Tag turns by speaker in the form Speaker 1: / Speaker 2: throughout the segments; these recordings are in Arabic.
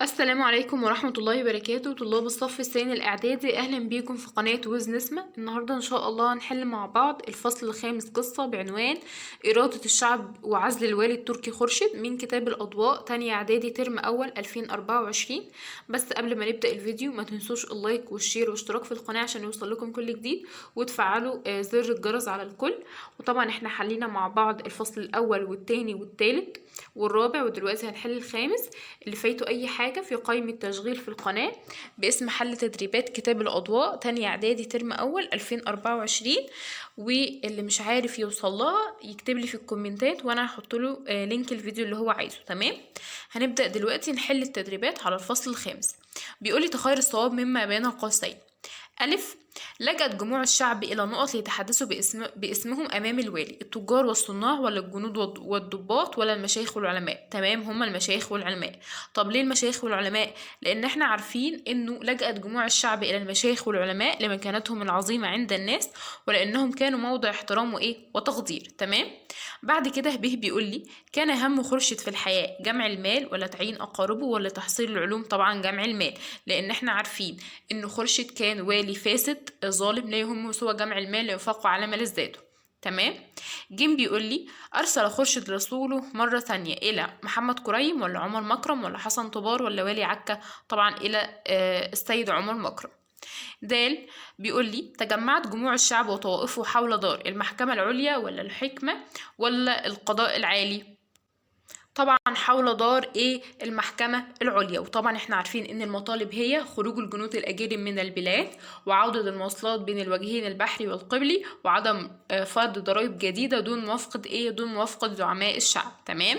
Speaker 1: السلام عليكم ورحمة الله وبركاته. طلاب الصف الثاني الإعدادي، أهلا بيكم في قناة وز نسمة. النهاردة إن شاء الله هنحل مع بعض الفصل الخامس قصة بعنوان إرادة الشعب وعزل الوالي التركي خورشيد من كتاب الأضواء، تانية إعدادي ترم أول 2024. بس قبل ما نبدأ الفيديو ما تنسوش اللايك والشير والاشتراك في القناة عشان يوصل لكم كل جديد، وتفعلوا زر الجرس على الكل. وطبعا احنا حلينا مع بعض الفصل الأول والتاني والتالت والرابع، ودلوقتي هنحل الخامس. اللي فايته اي حاجه في قائمه تشغيل في القناه باسم حل تدريبات كتاب الاضواء تانية اعدادي ترم اول 2024، واللي مش عارف يوصل لها يكتب لي في الكومنتات وانا هحط له لينك الفيديو اللي هو عايزه. تمام، هنبدا دلوقتي نحل التدريبات على الفصل الخامس. بيقول لي تخير الصواب مما بين قوسين. ألف: لجأت جموع الشعب إلى نقط ليتحدثوا باسمهم أمام الوالي، التجار والصناع ولا الجنود والضباط ولا المشايخ والعلماء؟ تمام، هما المشايخ والعلماء. طب ليه المشايخ والعلماء؟ لأن احنا عارفين إنه لجأت جموع الشعب إلى المشايخ والعلماء لمكانتهم العظيمة عند الناس، ولأنهم كانوا موضع احترام وتقدير. تمام. بعد كده به بيقول لي كان هم خورشيد في الحياة جمع المال ولا تعيين أقاربه ولا تحصيل العلوم؟ طبعا جمع المال، لأن احنا عارفين إن خورشيد كان والي فاسد ظالم لا يهمه سوى جمع المال لينفقه على ملذاته. تمام. جيم بيقول لي أرسل خورشيد رسوله مرة ثانية إلى محمد كريم ولا عمر مكرم ولا حسن طبار ولا والي عكا؟ طبعا إلى السيد عمر مكرم. دال بيقول لي تجمعت جموع الشعب وطوائفه حول دار المحكمة العليا ولا الحكمة ولا القضاء العالي؟ طبعا حول دار المحكمة العليا. وطبعا احنا عارفين ان المطالب هي خروج الجنود الاجانب من البلاد، وعودة المواصلات بين الوجهين البحري والقبلي، وعدم فرض ضرائب جديدة دون موافقة زعماء الشعب. تمام.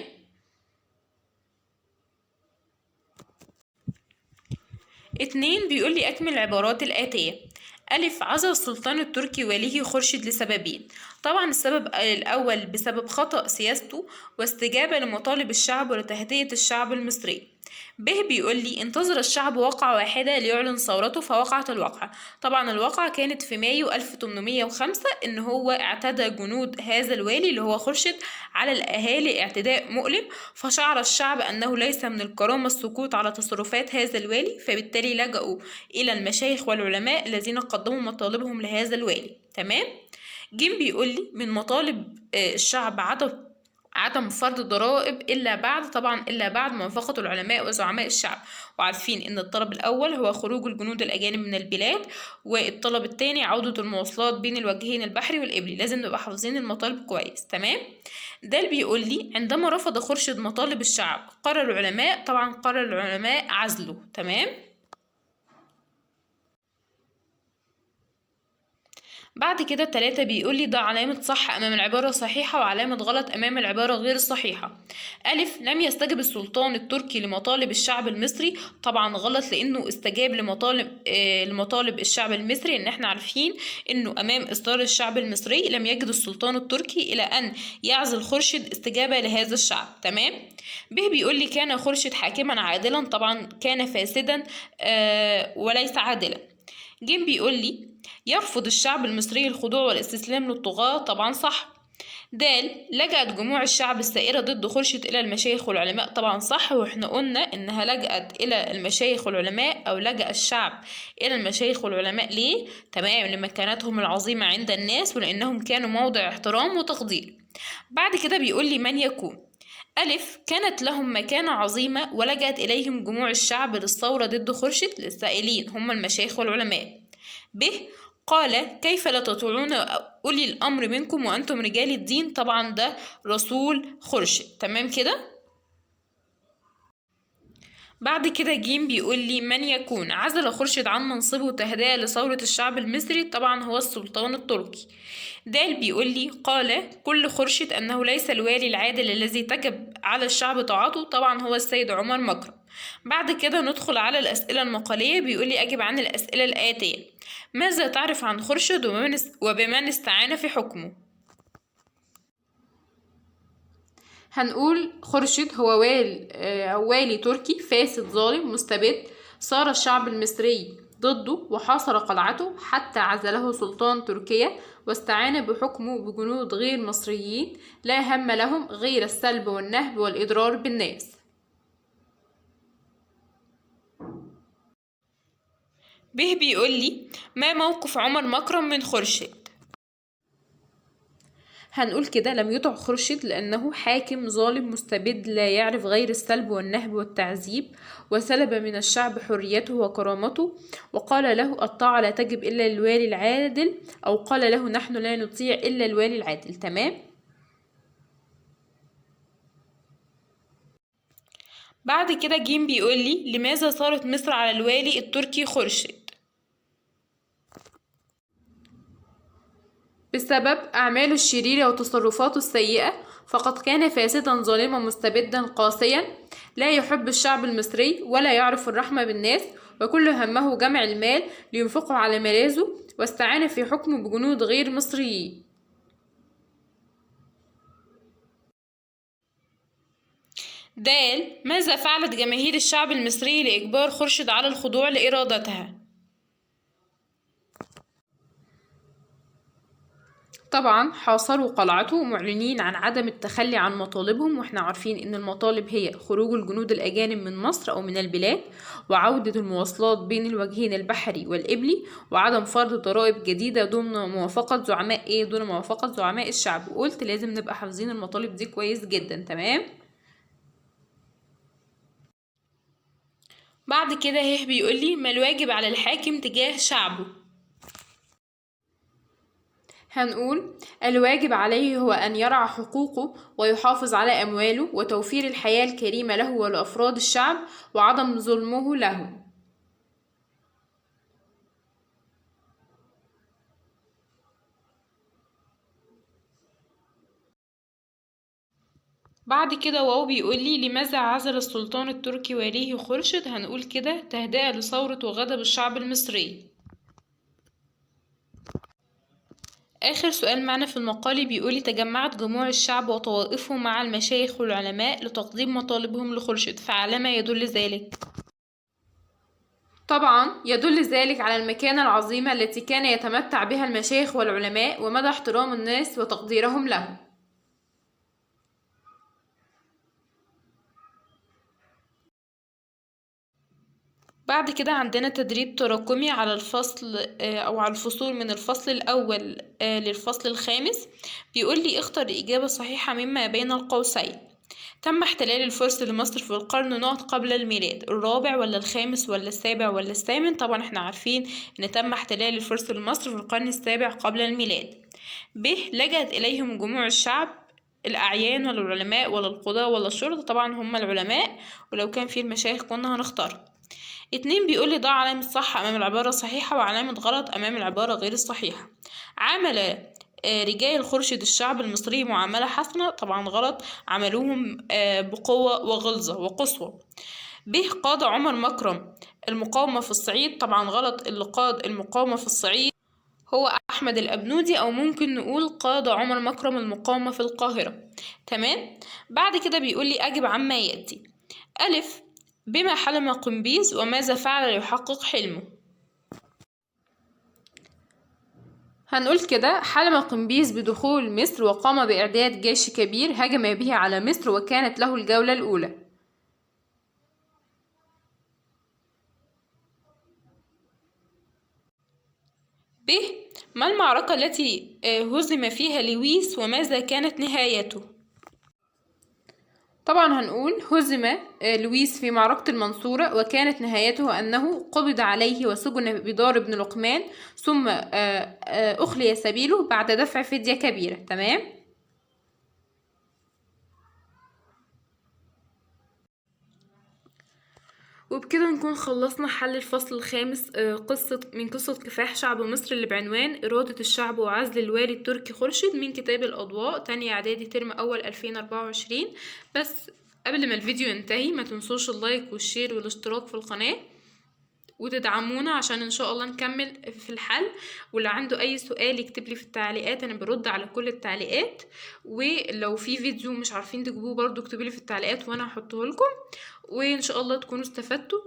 Speaker 1: اتنين بيقول لي أكمل العبارات الآتية. ألف: عزل السلطان التركي واليه خورشيد لسببين. طبعا السبب الأول بسبب خطأ سياسته واستجابة لمطالب الشعب ولتهدئة الشعب المصري. ب بيقول لي انتظر الشعب وقعة واحدة ليعلن ثورته فوقعت الوقعة. طبعا الواقعة كانت في مايو 1805، ان هو اعتدى جنود هذا الوالي اللي هو خورشيد على الاهالي اعتداء مؤلم، فشعر الشعب انه ليس من الكرامة السكوت على تصرفات هذا الوالي، فبالتالي لجأوا الى المشايخ والعلماء الذين قدموا مطالبهم لهذا الوالي. تمام. جيم بيقول لي من مطالب الشعب عدم فرض ضرائب إلا بعد موافقة العلماء وزعماء الشعب. وعارفين إن الطلب الأول هو خروج الجنود الأجانب من البلاد، والطلب الثاني عودة المواصلات بين الوجهين البحري والإبلي. لازم نبقى حافظين المطالب كويس. تمام. ده بيقول لي عندما رفض خورشيد مطالب الشعب قرر العلماء عزله. تمام. بعد كده 3 بيقول لي ضع علامة صح أمام العبارة الصحيحة وعلامة غلط أمام العبارة غير الصحيحة. ألف: لم يستجب السلطان التركي لمطالب الشعب المصري. طبعا غلط، لأنه استجاب لمطالب الشعب المصري، إن احنا عارفين إنه أمام إصرار الشعب المصري لم يجد السلطان التركي إلى أن يعزل خورشيد استجابة لهذا الشعب. تمام. به بيقول لي كان خورشيد حاكما عادلا. طبعا كان فاسدا وليس عادلا. جيم بيقول لي يرفض الشعب المصري الخضوع والاستسلام للطغاة. طبعا صح. دال لجأت جموع الشعب الثائرة ضد خورشيد إلى المشايخ والعلماء. طبعا صح، واحنا قلنا إنها لجأت إلى المشايخ والعلماء، أو لجأ الشعب إلى المشايخ والعلماء. ليه؟ تمام، لمكانتهم العظيمة عند الناس ولأنهم كانوا موضع احترام وتقدير. بعد كده بيقول لي من يكون. ألف: كانت لهم مكانة عظيمة ولجأت إليهم جموع الشعب للثورة ضد خورشيد للسائلين هم المشايخ والعلماء. ب قال كيف لا تطيعون أولي الأمر منكم وأنتم رجال الدين؟ طبعا ده رسول خورشيد. تمام كده. بعد كده جيم بيقول لي من يكون عزل خورشيد عن منصبه تهدئة لثورة الشعب المصري. طبعا هو السلطان التركي. دال بيقول لي قال كل خورشيد أنه ليس الوالي العادل الذي تجب على الشعب طاعته. طبعا هو السيد عمر مكرم. بعد كده ندخل على الأسئلة المقالية. بيقول لي أجب عن الأسئلة الآتية. ماذا تعرف عن خورشيد وبمن استعان في حكمه؟ هنقول خورشيد هو والي تركي فاسد ظالم مستبد، صار الشعب المصري ضده وحاصر قلعته حتى عزله سلطان تركيا، واستعان بحكمه بجنود غير مصريين لا هم لهم غير السلب والنهب والإضرار بالناس. به بيقول لي ما موقف عمر مكرم من خورشيد؟ هنقول كده لم يطع خورشيد لأنه حاكم ظالم مستبد لا يعرف غير السلب والنهب والتعذيب، وسلب من الشعب حريته وكرامته، وقال له الطاعة لا تجب إلا للوالي العادل، أو قال له نحن لا نطيع إلا الوالي العادل. تمام. بعد كده جيم بيقول لي لماذا صارت مصر على الوالي التركي خورشيد؟ بسبب أعماله الشريرة وتصرفاته السيئة، فقد كان فاسدا ظالما مستبدا قاسيا لا يحب الشعب المصري ولا يعرف الرحمة بالناس، وكل همه جمع المال لينفقه على ملاذه، واستعان في حكمه بجنود غير مصريين. دال ماذا فعلت جماهير الشعب المصري لإجبار خورشيد على الخضوع لإرادتها؟ طبعا حاصروا قلعته معلنين عن عدم التخلي عن مطالبهم، واحنا عارفين ان المطالب هي خروج الجنود الاجانب من مصر او من البلاد، وعودة المواصلات بين الوجهين البحري والإبلي، وعدم فرض ضرائب جديدة دون موافقة زعماء الشعب. وقلت لازم نبقى حافظين المطالب دي كويس جدا. تمام. بعد كده بيقولي ما الواجب على الحاكم تجاه شعبه؟ هنقول الواجب عليه هو أن يرعى حقوقه ويحافظ على أمواله وتوفير الحياة الكريمة له ولأفراد الشعب وعدم ظلمه له. بعد كده واو بيقولي لماذا عزل السلطان التركي واليه خورشيد؟ هنقول كده تهدئة لثورة وغضب الشعب المصري. آخر سؤال معنا في المقال بيقولي تجمعت جموع الشعب وطوائفه مع المشايخ والعلماء لتقديم مطالبهم لخورشيد، فعلى ما يدل ذلك؟ طبعا يدل ذلك على المكانة العظيمة التي كان يتمتع بها المشايخ والعلماء ومدى احترام الناس وتقديرهم له. بعد كده عندنا تدريب تراكمي على الفصل أو على الفصول من الفصل الأول للفصل الخامس. بيقول لي اختر إجابة صحيحة مما بين القوسين. تم احتلال الفرس لمصر في القرن نقط قبل الميلاد الرابع ولا الخامس ولا السابع ولا الثامن؟ طبعا احنا عارفين ان تم احتلال الفرس لمصر في القرن السابع قبل الميلاد. ب لجأت إليهم جموع الشعب الأعيان ولا العلماء ولا القضاة ولا الشرطة؟ طبعا هم العلماء، ولو كان في المشايخ كنا هنختار. 2 بيقولي ضع علامة صح أمام العبارة الصحيحة وعلامة غلط أمام العبارة غير الصحيحة. عمل رجال خورشيد الشعب المصري معاملة حسنة؟ طبعا غلط، عملوهم بقوة وغلظة وقسوة. ب قاد عمر مكرم المقاومة في الصعيد؟ طبعا غلط، اللي قاد المقاومة في الصعيد هو أحمد الأبنودي، أو ممكن نقول قاد عمر مكرم المقاومة في القاهرة. تمام. بعد كده بيقولي أجب عما يأتي. ألف بما حلم قمبيز وماذا فعل ليحقق حلمه؟ هنقول كده حلم قمبيز بدخول مصر وقام بإعداد جيش كبير هجم به على مصر وكانت له الجولة الأولى. ب ما المعركة التي هزم فيها لويس وماذا كانت نهايته؟ طبعا هنقول هزم لويس في معركة المنصورة وكانت نهايته أنه قبض عليه وسجن بدار بن لقمان، ثم أخلي سبيله بعد دفع فدية كبيرة. تمام. وبكده نكون خلصنا حل الفصل الخامس قصة كفاح شعب مصر اللي بعنوان إرادة الشعب وعزل الوالي التركي خورشيد من كتاب الأضواء تانية إعدادي ترم أول 2024. بس قبل ما الفيديو ينتهي ما تنسوش اللايك والشير والاشتراك في القناة وتدعمونا عشان ان شاء الله نكمل في الحل. واللي عنده اي سؤال يكتب لي في التعليقات، انا برد على كل التعليقات. ولو في فيديو مش عارفين تجيبوه برضو اكتبوا لي في التعليقات وانا هحطه لكم. وان شاء الله تكونوا استفدتوا.